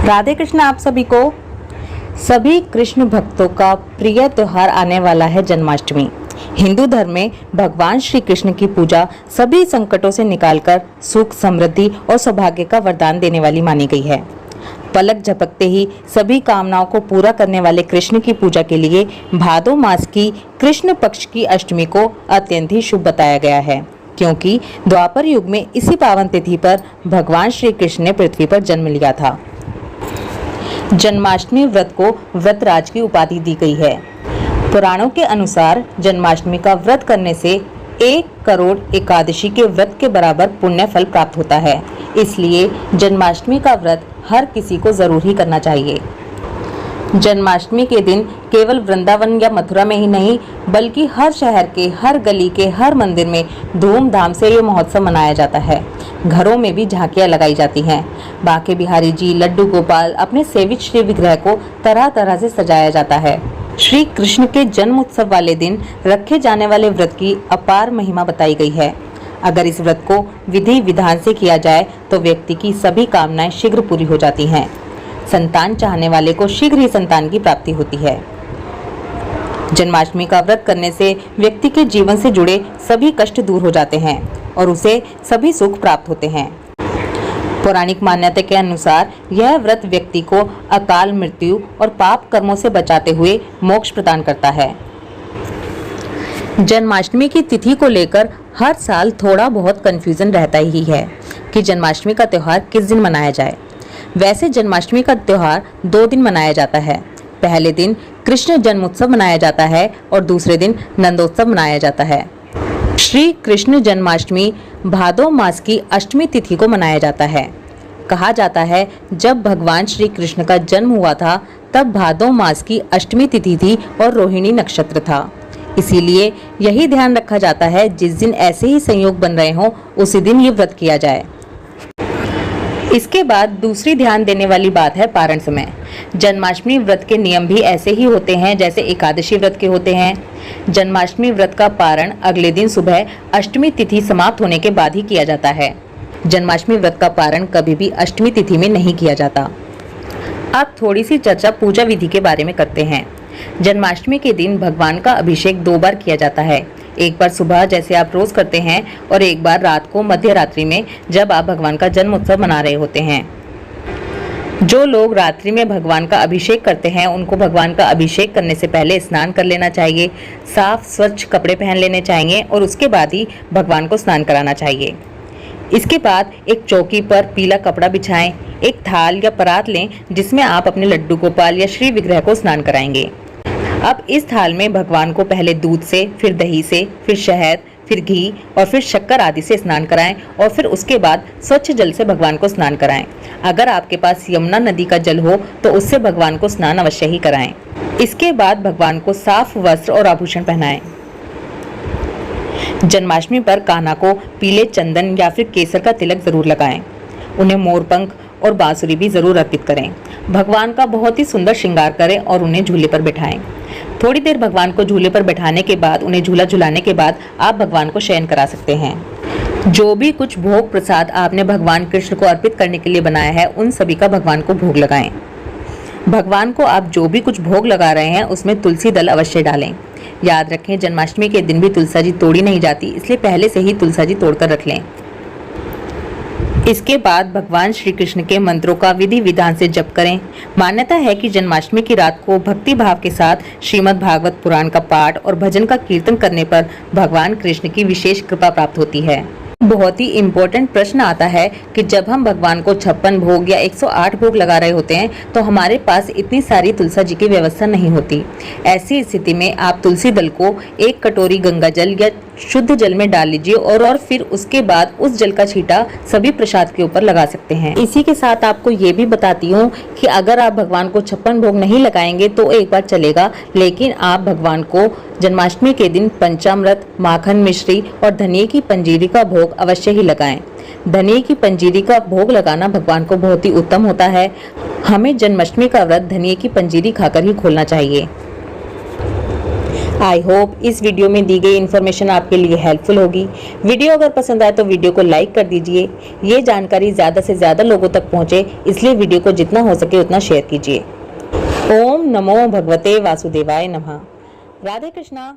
राधे कृष्ण। आप सभी कृष्ण भक्तों का प्रिय त्योहार आने वाला है जन्माष्टमी। हिंदू धर्म में भगवान श्री कृष्ण की पूजा सभी संकटों से निकालकर सुख, समृद्धि और सौभाग्य का वरदान देने वाली मानी गई है। पलक झपकते ही सभी कामनाओं को पूरा करने वाले कृष्ण की पूजा के लिए भादो मास की कृष्ण पक्ष की अष्टमी को अत्यंत ही शुभ बताया गया है, क्योंकि द्वापर युग में इसी पावन तिथि पर भगवान श्री कृष्ण ने पृथ्वी पर जन्म लिया था। जन्माष्टमी व्रत को व्रतराज की उपाधि दी गई है। पुराणों के अनुसार जन्माष्टमी का व्रत करने से 1 करोड़ एकादशी के व्रत के बराबर पुण्य फल प्राप्त होता है। इसलिए जन्माष्टमी का व्रत हर किसी को जरूर ही करना चाहिए। जन्माष्टमी के दिन केवल वृंदावन या मथुरा में ही नहीं, बल्कि हर शहर के हर गली के हर मंदिर में धूमधाम से ये महोत्सव मनाया जाता है। घरों में भी झांकियां लगाई जाती हैं। बांके बिहारी जी, लड्डू गोपाल, अपने सेवित श्री विग्रह को तरह तरह से सजाया जाता है। श्री कृष्ण के जन्म उत्सव वाले दिन रखे जाने वाले व्रत की अपार महिमा बताई गई है। अगर इस व्रत को विधि विधान से किया जाए तो व्यक्ति की सभी कामनाएं शीघ्र पूरी हो जाती हैं। संतान चाहने वाले को शीघ्र ही संतान की प्राप्ति होती है। जन्माष्टमी का व्रत करने से व्यक्ति के जीवन से जुड़े सभी कष्ट दूर हो जाते हैं और उसे सभी सुख प्राप्त होते हैं। पौराणिक मान्यता के अनुसार यह व्रत व्यक्ति को अकाल मृत्यु और पाप कर्मों से बचाते हुए मोक्ष प्रदान करता है। जन्माष्टमी की तिथि को लेकर हर साल थोड़ा बहुत कंफ्यूजन रहता ही है कि जन्माष्टमी का त्यौहार किस दिन मनाया जाए। वैसे जन्माष्टमी का त्यौहार 2 दिन मनाया जाता है। पहले दिन कृष्ण जन्मोत्सव मनाया जाता है और दूसरे दिन नंदोत्सव मनाया जाता है। श्री कृष्ण जन्माष्टमी भादो मास की अष्टमी तिथि को मनाया जाता है। कहा जाता है जब भगवान श्री कृष्ण का जन्म हुआ था तब भादो मास की अष्टमी तिथि थी और रोहिणी नक्षत्र था। इसीलिए यही ध्यान रखा जाता है जिस दिन ऐसे ही संयोग बन रहे हों उसी दिन ये व्रत किया जाए। इसके बाद दूसरी ध्यान देने वाली बात है पारण समय। जन्माष्टमी व्रत के नियम भी ऐसे ही होते हैं जैसे एकादशी व्रत के होते हैं। जन्माष्टमी व्रत का पारण अगले दिन सुबह अष्टमी तिथि समाप्त होने के बाद ही किया जाता है। जन्माष्टमी व्रत का पारण कभी भी अष्टमी तिथि में नहीं किया जाता। अब थोड़ी सी चर्चा पूजा विधि के बारे में करते हैं। जन्माष्टमी के दिन भगवान का अभिषेक 2 बार किया जाता है। एक बार सुबह जैसे आप रोज करते हैं और एक बार रात को मध्य रात्रि में जब आप भगवान का जन्म उत्सव मना रहे होते हैं। जो लोग रात्रि में भगवान का अभिषेक करते हैं उनको भगवान का अभिषेक करने से पहले स्नान कर लेना चाहिए, साफ स्वच्छ कपड़े पहन लेने चाहिए और उसके बाद ही भगवान को स्नान कराना चाहिए। इसके बाद एक चौकी पर पीला कपड़ा बिछाएं, एक थाल या परात लें जिसमें आप अपने लड्डू गोपाल या श्री विग्रह को स्नान कराएंगे। अब इस थाल में भगवान को पहले दूध से, फिर दही से, फिर शहद, फिर घी और फिर शक्कर आदि से स्नान कराएं और फिर उसके बाद स्वच्छ जल से भगवान को स्नान कराएं। अगर आपके पास यमुना नदी का जल हो तो उससे भगवान को स्नान अवश्य ही कराएं। इसके बाद भगवान को साफ वस्त्र और आभूषण पहनाएं। जन्माष्टमी पर कान्हा को पीले चंदन या फिर केसर का तिलक जरूर लगाएं। उन्हें मोरपंख और बांसुरी भी जरूर अर्पित करें। भगवान का बहुत ही सुंदर श्रृंगार करें और उन्हें झूले पर बिठाएं। थोड़ी देर भगवान को झूले पर बैठाने के बाद उन्हें झूला झुलाने के बाद आप भगवान को शयन करा सकते हैं। जो भी कुछ भोग प्रसाद आपने भगवान कृष्ण को अर्पित करने के लिए बनाया है उन सभी का भगवान को भोग लगाएं। भगवान को आप जो भी कुछ भोग लगा रहे हैं उसमें तुलसी दल अवश्य डालें। याद रखें जन्माष्टमी के दिन भी तुलसी तोड़ी नहीं जाती, इसलिए पहले से ही तुलसी तोड़कर रख लें। इसके बाद भगवान श्री कृष्ण के मंत्रों का विधि विधान से जप करें। मान्यता है कि जन्माष्टमी की रात को भक्ति भाव के साथ श्रीमद् भागवत पुराण का पाठ और भजन का कीर्तन करने पर भगवान कृष्ण की विशेष कृपा प्राप्त होती है। बहुत ही इम्पोर्टेंट प्रश्न आता है कि जब हम भगवान को 56 भोग या 108 भोग लगा रहे होते हैं तो हमारे पास इतनी सारी तुलसी जी की व्यवस्था नहीं होती। ऐसी स्थिति में आप तुलसी दल को 1 कटोरी गंगा जल या शुद्ध जल में डाल लीजिए और फिर उसके बाद उस जल का छींटा सभी प्रसाद के ऊपर लगा सकते हैं। इसी के साथ आपको ये भी बताती हूँ कि अगर आप भगवान को 56 भोग नहीं लगाएंगे तो एक बार चलेगा, लेकिन आप भगवान को जन्माष्टमी के दिन पंचामृत, माखन मिश्री और धनिये की पंजीरी का भोग अवश्य ही लगाएं। धनिये की पंजीरी का भोग लगाना भगवान को बहुत ही उत्तम होता है। हमें जन्माष्टमी का व्रत धनिये की पंजीरी खाकर ही खोलना चाहिए। आई होप इस वीडियो में दी गई इन्फॉर्मेशन आपके लिए हेल्पफुल होगी। वीडियो अगर पसंद आए तो वीडियो को लाइक कर दीजिए। ये जानकारी ज़्यादा से ज़्यादा लोगों तक पहुँचे, इसलिए वीडियो को जितना हो सके उतना शेयर कीजिए। ओम नमो भगवते वासुदेवाय नमः। राधे कृष्णा।